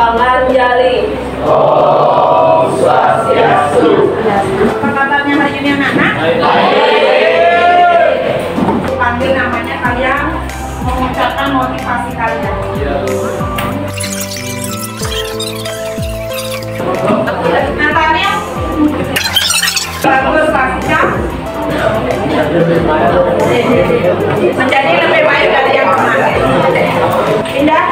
Panganjali. Om Swastiastu. Apa kabarnya hari ini anak-anak? Panggil namanya, kalian mengucapkan motivasi kalian. Natanya bagus pastinya menjadi lebih baik dari yang kemarin. Indah,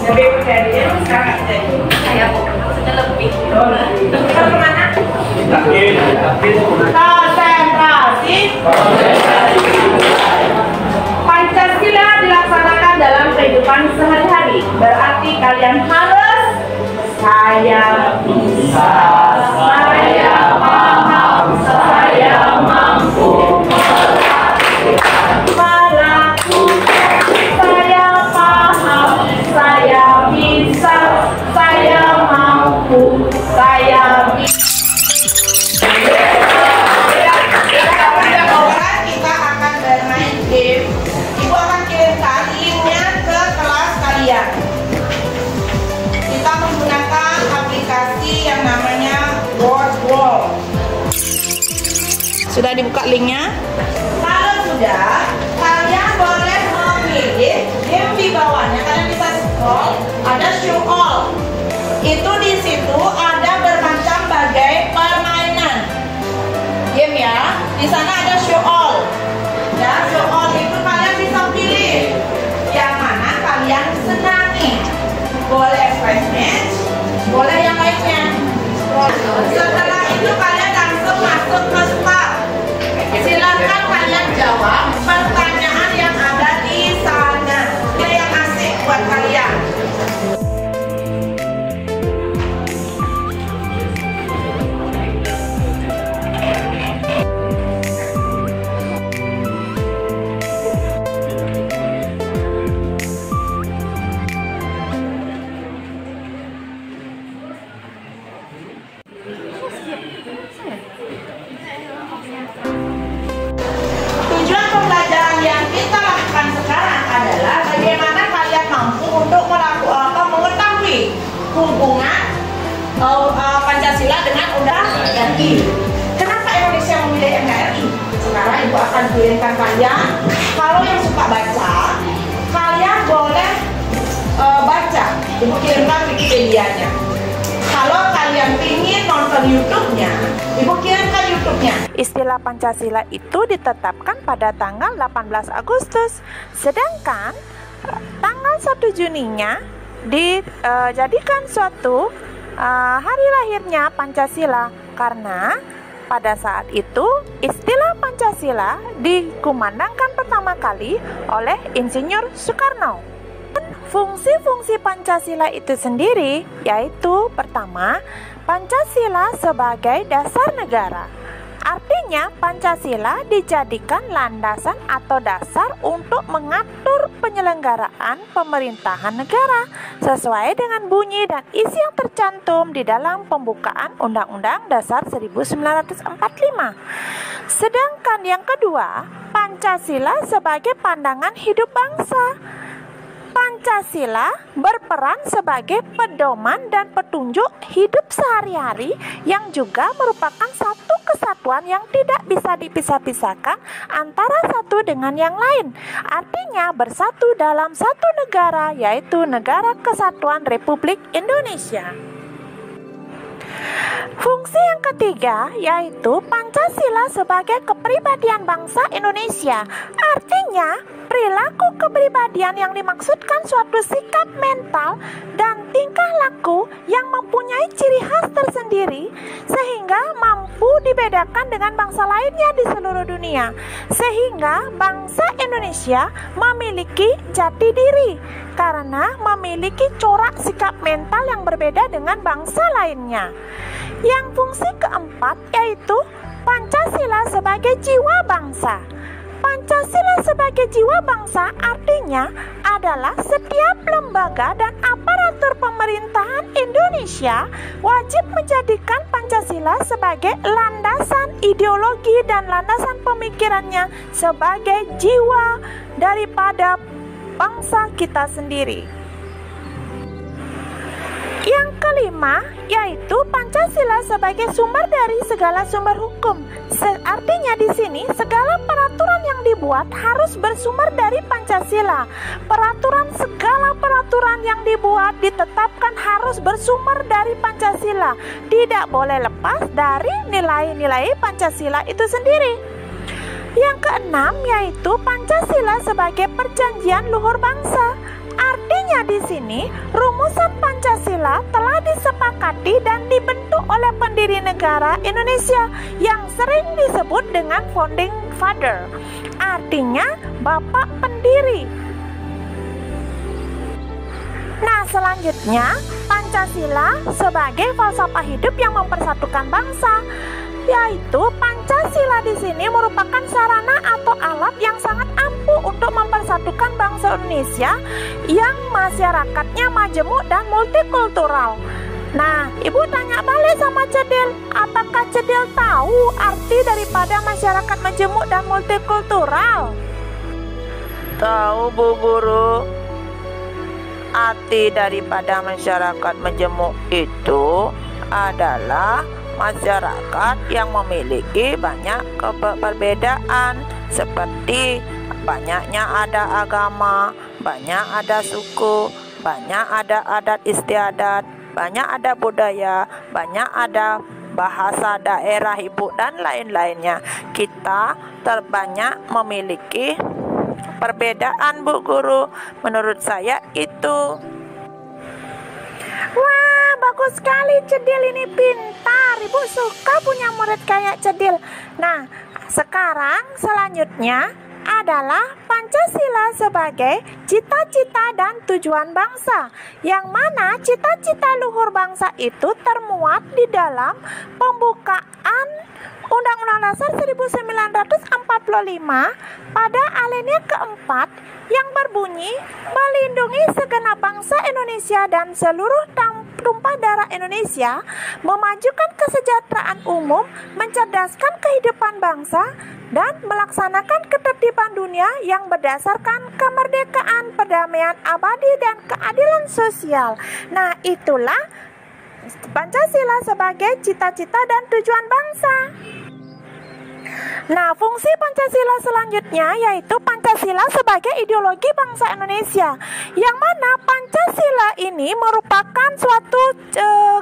lebih dari yang sekarang jadi. Saya maksudnya lebih. Kita kemana? Konsentrasi. Pancasila dilaksanakan dalam kehidupan sehari-hari. Berarti kalian harus saya bisa, saya paham, saya mampu melakukan, saya paham, saya bisa, saya mampu, saya bisa. Kita akan bermain game. Ibu akan kirimkan linknya ke kelas kalian. Kita menggunakan aplikasi yang namanya Word. Sudah dibuka linknya? Kalau sudah, kalian boleh memilih game di bawahnya. Kalian bisa scroll, ada show all. Itu di situ ada bermacam bagai permainan game ya. Di sana ada show all. Ya, show all itu kalian bisa pilih yang mana kalian senangi. Boleh flash match, boleh yang lainnya. Setelah itu kalian langsung masuk ke start. Silakan kalian jawab pertanyaan yang ada di sana. Ini yang asik buat kalian. Tujuan pembelajaran yang kita lakukan sekarang adalah bagaimana kalian mampu untuk mengetahui hubungan Pancasila dengan Undang-Undang RI. Kenapa Indonesia memilih NKRI? Sekarang Ibu akan kirimkan kalian. Kalau yang suka baca, kalian boleh baca. Ibu kirimkan Wikipedia-nya. Kalau kalian ingin nonton YouTube-nya, Ibu kirimkan YouTube-nya. Istilah Pancasila itu ditetapkan pada tanggal 18 Agustus, sedangkan tanggal 1 Juninya dijadikan suatu hari lahirnya Pancasila, karena pada saat itu istilah Pancasila dikumandangkan pertama kali oleh Insinyur Soekarno. Fungsi-fungsi Pancasila itu sendiri yaitu pertama, Pancasila sebagai dasar negara. Artinya Pancasila dijadikan landasan atau dasar untuk mengatur penyelenggaraan pemerintahan negara sesuai dengan bunyi dan isi yang tercantum di dalam pembukaan Undang-Undang Dasar 1945. Sedangkan yang kedua, Pancasila sebagai pandangan hidup bangsa. Pancasila berperan sebagai pedoman dan petunjuk hidup sehari-hari yang juga merupakan satu kesatuan yang tidak bisa dipisah-pisahkan antara satu dengan yang lain. Artinya bersatu dalam satu negara, yaitu Negara Kesatuan Republik Indonesia. Fungsi yang ketiga yaitu Pancasila sebagai kepribadian bangsa Indonesia. Artinya perilaku kepribadian yang dimaksudkan suatu sikap mental dan tingkah laku yang mempunyai ciri khas tersendiri sehingga mampu dibedakan dengan bangsa lainnya di seluruh dunia. Sehingga bangsa Indonesia memiliki jati diri karena memiliki corak sikap mental yang berbeda dengan bangsa lainnya. Yang fungsi keempat yaitu Pancasila sebagai jiwa bangsa. Pancasila sebagai jiwa bangsa artinya adalah setiap lembaga dan aparatur pemerintahan Indonesia wajib menjadikan Pancasila sebagai landasan ideologi dan landasan pemikirannya sebagai jiwa daripada bangsa kita sendiri. kelima yaitu Pancasila sebagai sumber dari segala sumber hukum. Artinya di sini segala peraturan yang dibuat harus bersumber dari Pancasila. Segala peraturan yang dibuat ditetapkan harus bersumber dari Pancasila. Tidak boleh lepas dari nilai-nilai Pancasila itu sendiri. Yang keenam yaitu Pancasila sebagai perjanjian luhur bangsa. Artinya di sini rumusan Pancasila telah disepakati dan dibentuk oleh pendiri negara Indonesia yang sering disebut dengan Founding Father. Artinya bapak pendiri. Nah, selanjutnya Pancasila sebagai falsafah hidup yang mempersatukan bangsa, yaitu Pancasila di sini merupakan sarana atau alat yang sangat ampuh untuk mempersatukan bangsa Indonesia yang masyarakatnya majemuk dan multikultural. Nah, Ibu tanya balik sama Cedil, apakah Cedil tahu arti daripada masyarakat majemuk dan multikultural? Tahu, Bu Guru. Arti daripada masyarakat majemuk itu adalah masyarakat yang memiliki banyak perbedaan, seperti banyaknya ada agama, banyak ada suku, banyak ada adat istiadat, banyak ada budaya, banyak ada bahasa daerah ibu dan lain-lainnya. Kita terbanyak memiliki perbedaan, Bu Guru. Menurut saya itu. Wah, bagus sekali Cedil, ini pintar. Ibu suka punya murid kayak Cedil. Nah, sekarang selanjutnya adalah Pancasila sebagai cita-cita dan tujuan bangsa, yang mana cita-cita luhur bangsa itu termuat di dalam pembukaan Undang-Undang Dasar 1945 pada alinea keempat yang berbunyi melindungi segenap bangsa Indonesia dan seluruh tumpah darah Indonesia, memajukan kesejahteraan umum, mencerdaskan kehidupan bangsa, dan melaksanakan ketertiban dunia yang berdasarkan kemerdekaan, perdamaian abadi, dan keadilan sosial. Nah, itulah Pancasila sebagai cita-cita dan tujuan bangsa. Nah, fungsi Pancasila selanjutnya yaitu Pancasila sebagai ideologi bangsa Indonesia, yang mana Pancasila ini merupakan suatu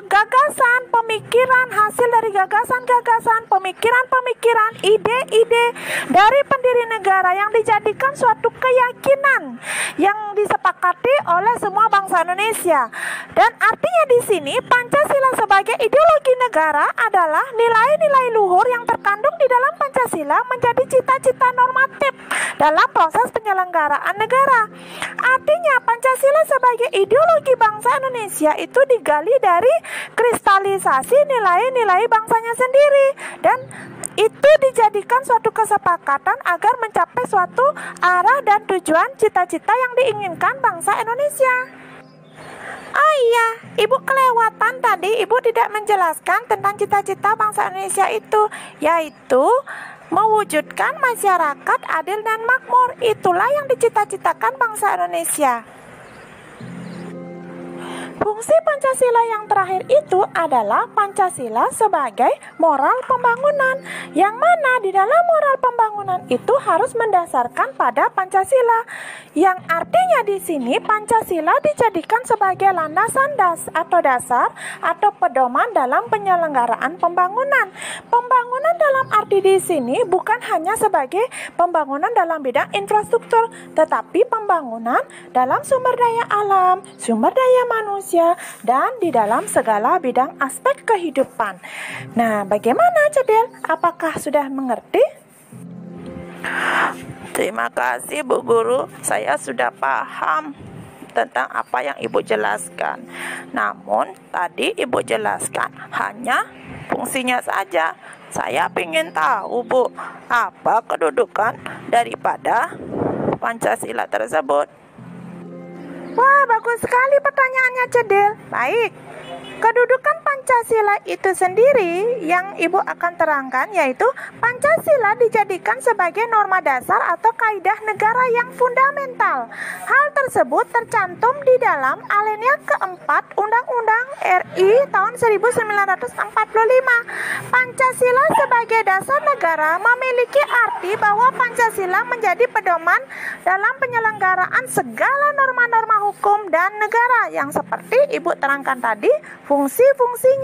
gagasan, pemikiran, hasil dari gagasan-gagasan, pemikiran-pemikiran, ide-ide dari pendiri negara yang dijadikan suatu keyakinan yang disepakati oleh semua bangsa Indonesia. Dan artinya di sini Pancasila sebagai ideologi negara adalah nilai-nilai luhur yang terkandung di dalam Pancasila menjadi cita-cita normatif dalam proses penyelenggaraan negara. Artinya Pancasila sebagai ideologi bangsa Indonesia itu digali dari kristalisasi nilai-nilai bangsanya sendiri, dan itu dijadikan suatu kesepakatan agar mencapai suatu arah dan tujuan cita-cita yang diinginkan bangsa Indonesia. Oh iya, Ibu kelewatan tadi, Ibu tidak menjelaskan tentang cita-cita bangsa Indonesia itu, yaitu mewujudkan masyarakat adil dan makmur. Itulah yang dicita-citakan bangsa Indonesia. Fungsi Pancasila yang terakhir itu adalah Pancasila sebagai moral pembangunan, yang mana di dalam moral pembangunan itu harus mendasarkan pada Pancasila, yang artinya di sini Pancasila dijadikan sebagai landasan dasar atau pedoman dalam penyelenggaraan pembangunan. Pembangunan dalam arti di sini bukan hanya sebagai pembangunan dalam bidang infrastruktur, tetapi pembangunan dalam sumber daya alam, sumber daya manusia, dan di dalam segala bidang aspek kehidupan. Nah, bagaimana Cedil? Apakah sudah mengerti? Terima kasih Bu Guru, saya sudah paham tentang apa yang Ibu jelaskan. Namun tadi Ibu jelaskan hanya fungsinya saja. Saya ingin tahu, Bu, apa kedudukan daripada Pancasila tersebut. Wah, bagus sekali pertanyaannya Cedil. Baik, kedudukan Pancasila Pancasila itu sendiri yang Ibu akan terangkan, yaitu Pancasila dijadikan sebagai norma dasar atau kaidah negara yang fundamental. Hal tersebut tercantum di dalam alinea keempat Undang-Undang RI tahun 1945. Pancasila sebagai dasar negara memiliki arti bahwa Pancasila menjadi pedoman dalam penyelenggaraan segala norma-norma hukum dan negara yang seperti Ibu terangkan tadi fungsi-fungsinya.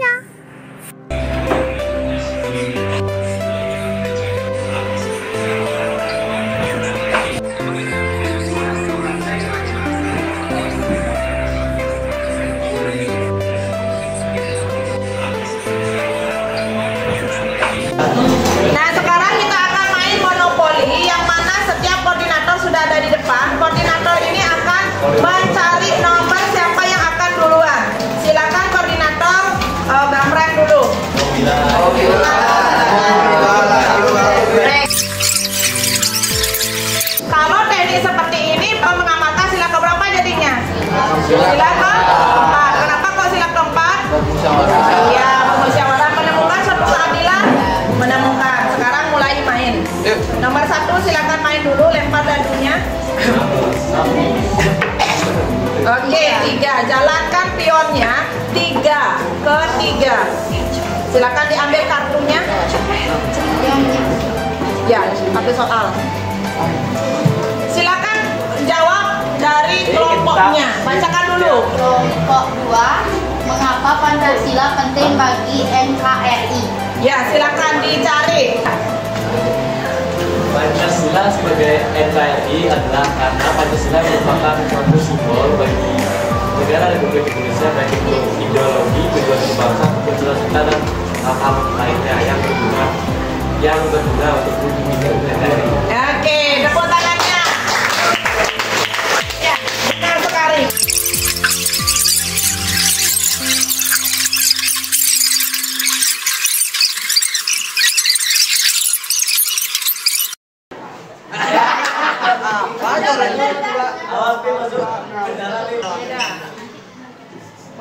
Nah, sekarang kita akan main monopoli, yang mana setiap koordinator sudah ada di depan. Koordinator ini akan mencari nomor siapa yang akan duluan. Silakan koordinator Bang Ren dulu. Kalau teknik seperti ini mengamalkan sila keberapa jadinya? Sila keempat. Kenapa kok sila keempat? Ya, musyawarah menemukan suatu keadilan. Menemukan. Sekarang mulai main. Nomor 1 silakan main dulu, lempar dadunya. Oke, 3. Jalankan pionnya 3 ke 3. Silakan diambil kartunya. Ya, satu soal. Silakan jawab dari kelompoknya. Bacakan dulu. Kelompok 2, mengapa Pancasila penting bagi NKRI? Ya, silakan dicari. Pancasila sebagai NKRI adalah karena Pancasila merupakan suatu simbol bagi negara Republik Indonesia, baik itu ideologi, tujuan berbangsa, cita dan hal-hal lainnya yang berguna untuk menjadi NKRI. Oke, tepuk tangannya. Ya, benar sekali.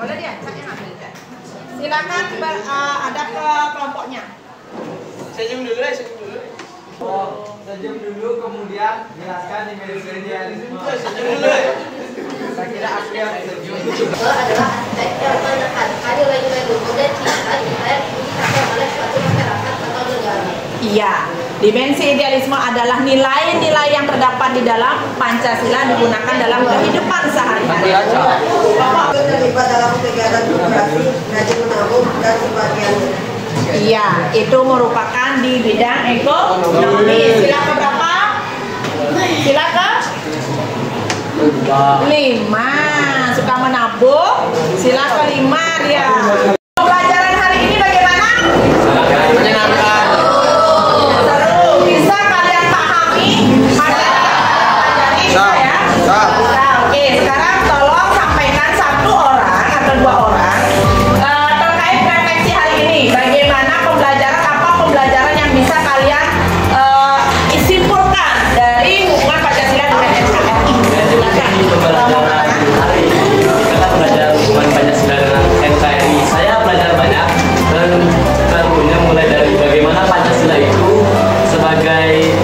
Boleh dia, saya ambil. Silakan ada ke kelompoknya. Senyum dulu. Senyum dulu, kemudian jelaskan idealisme. Senyum dulu. Saya kira akhirnya senyum. Adalah aspek yang menekan nilai-nilai luhur dan cita-cita yang dimiliki oleh suatu masyarakat atau negara. Iya, dimensi idealisme adalah nilai-nilai yang terdapat di dalam Pancasila digunakan dalam kehidupan sehari-hari. Terlibat dalam kegiatan demokrasi, rajin menabung dan sebagainya. Iya, itu merupakan di bidang ekonomi. Sila berapa? Sila ke 5. Suka menabung. Sila ke 5 dia. Pelajaran hari ini bagaimana? Menyenangkan. Seru. Bisa kalian pahami? Pelajari bisa ya? Nah, oke, sekarang tolong sampaikan 1 orang atau 2 orang terkait refleksi hari ini. Bagaimana pembelajaran yang bisa kalian simpulkan dari hubungan Pancasila dengan NKRI. Silakan. Pembelajaran hari ini kita belajar hubungan Pancasila dengan NKRI. Saya belajar banyak dan tentunya mulai dari bagaimana Pancasila itu sebagai